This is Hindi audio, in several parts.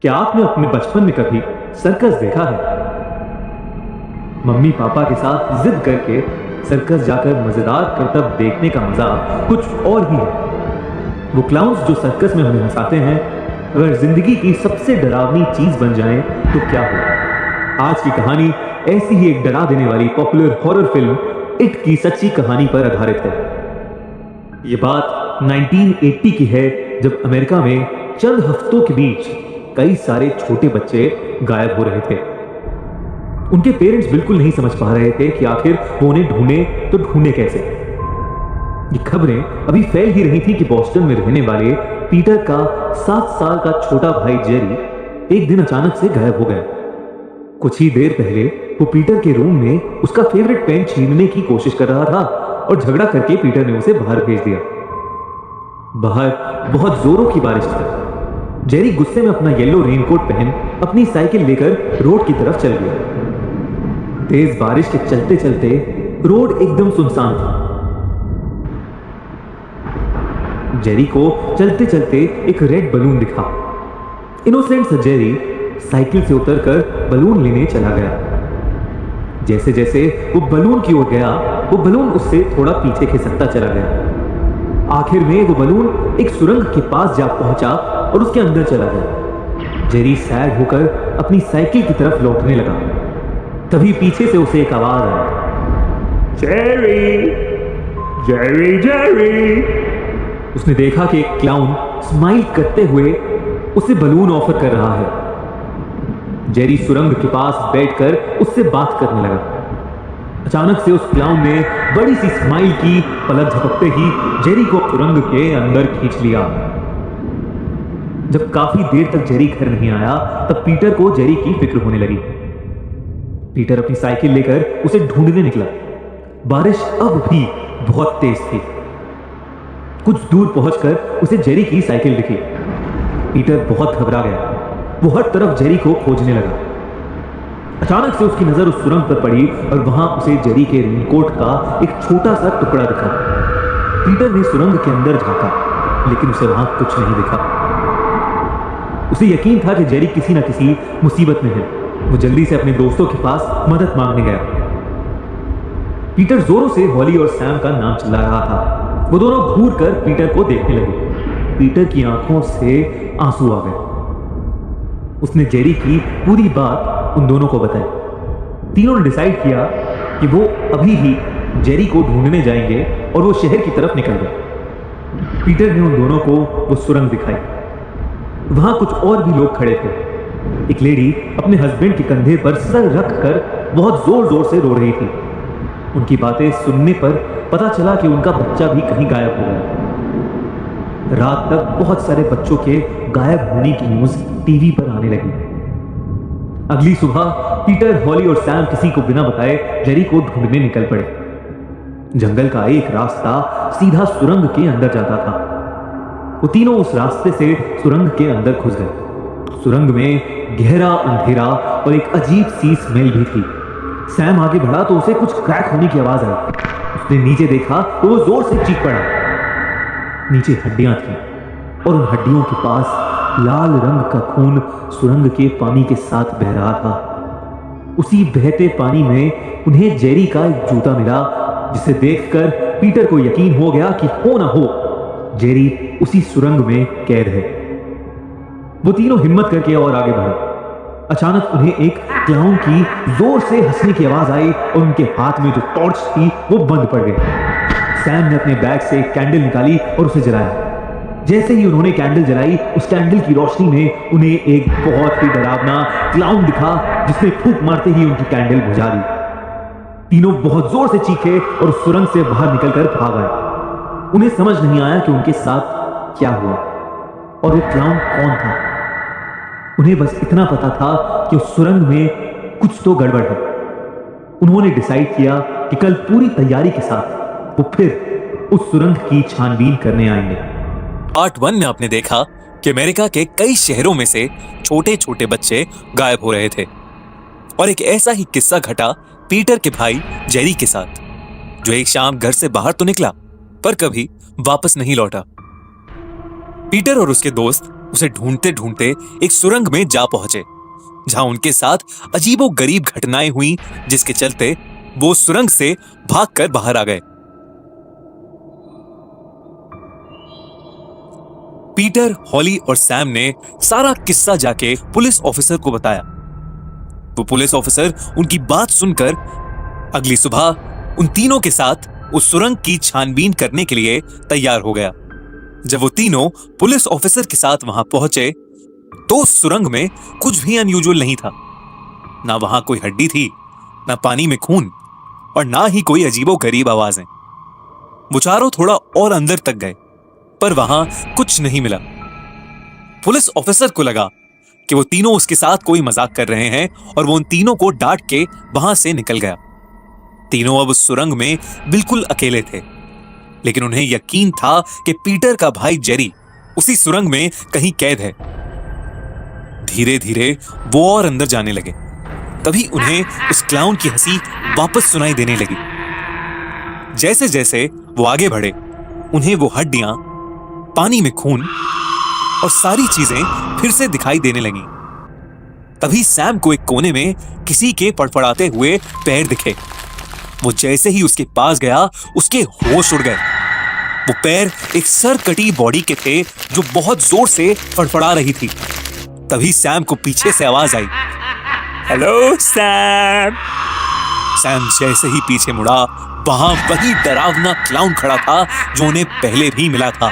क्या आपने अपने बचपन में कभी सर्कस देखा है? मम्मी पापा के साथ जिद करके सर्कस जाकर मजेदार करतब देखने का मजा कुछ और ही है। वो क्लाउन्स जो सर्कस में हमें हंसाते हैं, अगर जिंदगी की सबसे डरावनी चीज बन जाएं तो क्या हो? आज की कहानी ऐसी ही एक डरा देने वाली पॉपुलर हॉरर फिल्म इट की सच्ची कहानी पर आधारित है। ये बात 1980 की है, जब अमेरिका में चंद हफ्तों के बीच कई सारे छोटे बच्चे गायब हो रहे थे। उनके पेरेंट्स बिल्कुल नहीं समझ पा रहे थे कि आखिर वो उन्हें ढूंढे तो ढूंढे कैसे। ये खबरें अभी फैल ही रही थी कि बॉस्टन में रहने वाले पीटर का 7 साल का छोटा भाई जेरी एक दिन अचानक से गायब हो गया। कुछ ही देर पहले वो पीटर के रूम में उसका फेवरेट पेन छीनने की कोशिश कर रहा था और झगड़ा करके पीटर ने उसे बाहर भेज दिया। बाहर बहुत जोरों की बारिश थी। जेरी गुस्से में अपना येलो रेनकोट पहन अपनी साइकिल लेकर रोड की तरफ चल गया। तेज बारिश के चलते चलते रोड एकदम सुनसान था। जेरी को चलते चलते एक रेड बलून दिखा। इनोसेंट सा जेरी साइकिल से उतरकर बलून लेने चला गया। जैसे जैसे वो बलून की ओर गया, वो बलून उससे थोड़ा पीछे खिसकता चला गया। आखिर में वो बलून एक सुरंग के पास जा पहुंचा और उसके अंदर चला गया। जेरी सैड होकर अपनी साइकिल की तरफ लौटने लगा। तभी पीछे से उसे एक आवाज आई, जेरी, जेरी, जेरी। उसने देखा कि एक क्लाउन स्माइल करते हुए उसे बलून ऑफर कर रहा है। जेरी सुरंग के पास बैठकर उससे बात करने लगा। अचानक से उस क्लाउन ने बड़ी सी स्माइल की। पलक झपकते ही जेरी को सुरंग के अंदर खींच लिया। जब काफी देर तक जेरी घर नहीं आया, तब पीटर को जेरी की फिक्र होने लगी। पीटर अपनी साइकिल लेकर उसे ढूंढने निकला। बारिश अब भी बहुत तेज थी। कुछ दूर पहुंचकर उसे जेरी की साइकिल दिखी। पीटर बहुत घबरा गया। वो हर तरफ जेरी को खोजने लगा। अचानक से उसकी नजर उस सुरंग पर पड़ी और वहां उसे जेरी के रेनकोट का एक छोटा सा टुकड़ा दिखा। पीटर ने सुरंग के अंदर झांका, लेकिन उसे वहां कुछ नहीं दिखा। उसे यकीन था कि जेरी किसी न किसी मुसीबत में है। वो जल्दी से अपने दोस्तों के पास मदद मांगने गया। पीटर जोरों से हॉली और सैम का नाम चिल्ला रहा था। वो दोनों घूर कर पीटर को देखने लगे। पीटर की आंखों से आंसू आ गए। उसने जेरी की पूरी बात उन दोनों को बताई। तीनों ने डिसाइड किया कि वो अभी ही जेरी को ढूंढने जाएंगे और वो शहर की तरफ निकल गए। पीटर ने उन दोनों को वो सुरंग दिखाई। वहां कुछ और भी लोग खड़े थे। एक लेडी अपने हस्बैंड के कंधे पर सर रख कर बहुत जोर जोर से रो रही थी। उनकी बातें सुनने पर पता चला कि उनका बच्चा भी कहीं गायब हो गया। रात तक बहुत सारे बच्चों के गायब होने की न्यूज टीवी पर आने लगी। अगली सुबह पीटर, हॉली और सैम किसी को बिना बताए जेरी को ढूंढने निकल पड़े। जंगल का एक रास्ता सीधा सुरंग के अंदर जाता था। वो तीनों उस रास्ते से सुरंग के अंदर घुस गए। सुरंग में गहरा अंधेरा और एक अजीब सी स्मेल भी थी। सैम आगे बढ़ा तो उसे कुछ क्रैक होने की आवाज आई। उसने नीचे देखा तो वो जोर से चीख पड़ा। नीचे हड्डियां थी और उन हड्डियों के पास लाल रंग का खून सुरंग के पानी के साथ बह रहा था। उसी बहते पानी में उन्हें जेरी का एक जूता मिला, जिसे देखकर पीटर को यकीन हो गया कि हो ना हो जेरी उसी सुरंग में कैद है। वो तीनों हिम्मत करके और आगे बढ़े। अचानक उन्हें एक क्लाउन की जोर से हंसने की आवाज आई और उनके हाथ में जो टॉर्च थी वो बंद पड़ गई। सैम ने अपने बैग से एक कैंडल निकाली और उसे जलाया। जैसे ही उन्होंने कैंडल जलाई, उस कैंडल की रोशनी में उन्हें एक बहुत ही डरावना क्लाउन दिखा, जिसने फूंक मारते ही उनकी कैंडल बुझा दी। तीनों बहुत जोर से चीखे और उस सुरंग से बाहर निकलकर भाग आए। उन्हें समझ नहीं आया कि उनके साथ क्या हुआ और वो क्लाउन कौन था। उन्हें बस इतना पता था कि उस सुरंग में कुछ तो गड़बड़ है। उन्होंने डिसाइड किया कि कल पूरी तैयारी के साथ वो फिर उस सुरंग की छानबीन करने आएंगे। पार्ट 1 में आपने देखा कि अमेरिका के कई शहरों में से छोटे छोटे बच्चे गायब हो रहे थे और एक ऐसा ही किस्सा घटा पीटर के भाई जेरी के साथ, जो एक शाम घर से बाहर तो निकला पर कभी वापस नहीं लौटा। पीटर और उसके दोस्त उसे ढूंढते ढूंढते एक सुरंग में जा पहुंचे, जहां उनके साथ अजीबोगरीब घटनाएं हुई, जिसके चलते वो सुरंग से भागकर बाहर आ गए। पीटर, हॉली और सैम ने सारा किस्सा जाके पुलिस ऑफिसर को बताया। वो पुलिस ऑफिसर उनकी बात सुनकर अगली सुबह उन तीनों के साथ उस सुरंग की छानबीन करने के लिए तैयार हो गया। जब वो तीनों पुलिस ऑफिसर के साथ वहां पहुंचे तो उस सुरंग में कुछ भी अनयूजुअल नहीं था। ना वहां कोई हड्डी थी, ना पानी में खून, और ना ही कोई अजीबोगरीब आवाजें। वो चारों थोड़ा और अंदर तक गए, पर वहां कुछ नहीं मिला। पुलिस ऑफिसर को लगा कि वो तीनों उसके साथ कोई मजाक कर रहे हैं, और वो उन तीनों को डांट के वहां से निकल गया। तीनों अब उस सुरंग में बिल्कुल अकेले थे, लेकिन उन्हें यकीन था कि पीटर का भाई जेरी उसी सुरंग में कहीं कैद है। धीरे धीरे वो और अंदर जाने लगे। तभी उन्हें उस क्लाउन की हंसी वापस सुनाई देने लगी। जैसे जैसे वो आगे बढ़े, उन्हें वो हड्डियां, पानी में खून और सारी चीजें फिर से दिखाई देने लगी। तभी सैम को एक कोने में किसी के फड़फड़ाते हुए पैर दिखे। वो जैसे ही उसके पास गया, उसके होश उड़ गए। वो पैर एक सरकटी बॉडी के थे जो बहुत जोर से फड़फड़ा रही थी। तभी सैम को पीछे से आवाज आई, हेलो सैम। सैम जैसे ही पीछे मुड़ा, वहां वही डरावना क्लाउन खड़ा था जो उन्हें पहले भी मिला था।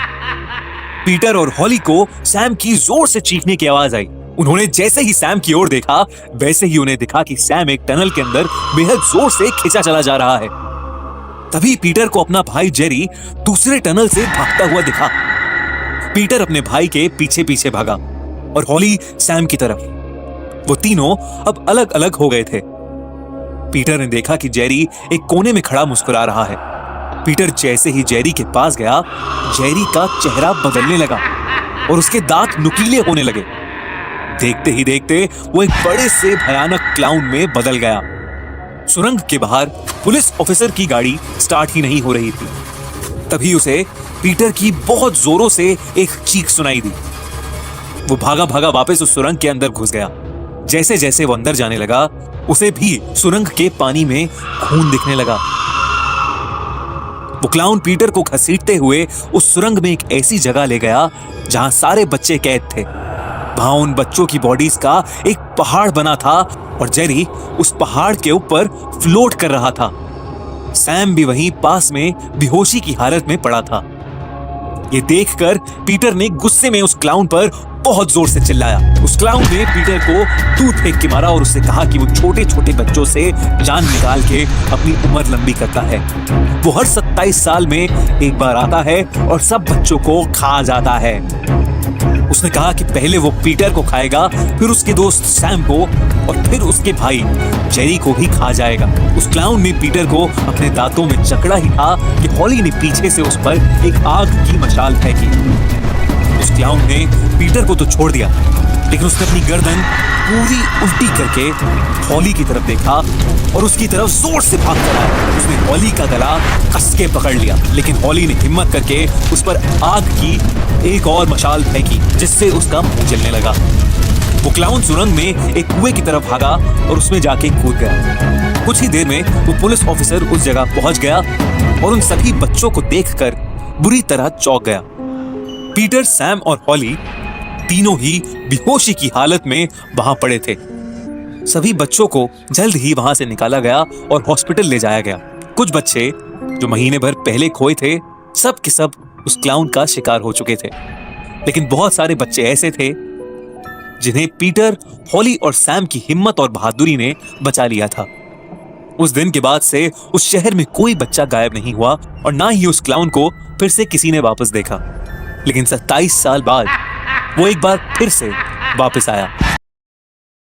पीटर और हॉली को सैम की जोर से चीखने की आवाज आई। उन्होंने जैसे ही सैम की ओर देखा, वैसे ही उन्हें दिखा कि सैम एक टनल के अंदर बेहद जोर से खींचा चला जा रहा है। तभी पीटर को अपना भाई जेरी दूसरे टनल से भागता हुआ दिखा। पीटर अपने भाई के पीछे पीछे भागा और हॉली सैम की तरफ। वो तीनों अब अलग अलग हो गए थे। पीटर ने देखा कि जेरी एक कोने में खड़ा मुस्कुरा रहा है। पीटर जैसे ही जेरी के पास गया, जेरी का चेहरा बदलने लगा और उसके दांत नुकीले होने लगे। देखते ही देखते वो एक बड़े से भयानक क्लाउन में बदल गया। सुरंग के बाहर पुलिस ऑफिसर की गाड़ी स्टार्ट ही नहीं हो रही थी। तभी उसे पीटर की बहुत जोरों से एक चीख सुनाई दी। वो भागा भागा वापस उस सुरंग के अंदर घुस गया। जैसे जैसे वो अंदर जाने लगा, उसे भी सुरंग के पानी में खून दिखने लगा। वो क्लाउन पीटर को घसीटते हुए उस सुरंग में एक ऐसी जगह ले गया जहां सारे बच्चे कैद थे। वहां उन बच्चों की बॉडीज का एक पहाड़ बना था और जेरी उस पहाड़ के ऊपर फ्लोट कर रहा था। सैम भी वहीं पास में बेहोशी की हालत में पड़ा था। ये देखकर पीटर ने गुस्से में उस क्लाउन पर बहुत जोर से चिल्लाया। उस क्लाउन ने पीटर को दूर फेंक के मारा और उससे कहा कि वो छोटे छोटे बच्चों से जान निकाल के अपनी उम्र लंबी करता है। वो हर 27 साल में एक बार आता है और सब बच्चों को खा जाता है। उसने कहा कि पहले वो पीटर को खाएगा, फिर उसके दोस्त सैम को और फिर उसके भाई जेरी को भी खा जाएगा। उस क्लाउन ने पीटर को अपने दांतों में जकड़ा ही था कि हॉली ने पीछे से उस पर एक आग की मशाल फेंकी। उस क्लाउन ने पीटर को तो छोड़ दिया, लेकिन उसने अपनी गर्दन पूरी उल्टी करके हॉली की तरफ देखा और उसकी तरफ जोर से भाग कर आया। उसने हॉली का गला कस के पकड़ लिया, लेकिन हॉली ने हिम्मत करके उस पर आग की एक और मशाल फेंकी, जिससे उसका मुंह जलने लगा। वो क्लाउन सुरंग में एक कुएं की तरफ भागा और उसमें जाके कूद गया। कुछ ही देर में वो पुलिस ऑफिसर उस जगह पहुंच गया और उन सभी बच्चों को देखकर बुरी तरह चौंक गया। पीटर, सैम और हॉली तीनों ही बेहोशी की हालत में वहां पड़े थे। सभी बच्चों को जल्द ही वहां से निकाला गया और हॉस्पिटल ले जाया गया। कुछ बच्चे जो महीने भर पहले खोए थे, सब के सब उस क्लाउन का शिकार हो चुके थे, लेकिन बहुत सारे बच्चे ऐसे थे जिन्हें पीटर, हॉली और सैम की हिम्मत और बहादुरी ने बचा लिया था। उस दिन के बाद से उस शहर में कोई बच्चा गायब नहीं हुआ और ना ही उस क्लाउन को फिर से किसी ने वापस देखा। लेकिन 27 साल बाद वो एक बार फिर से वापस आया।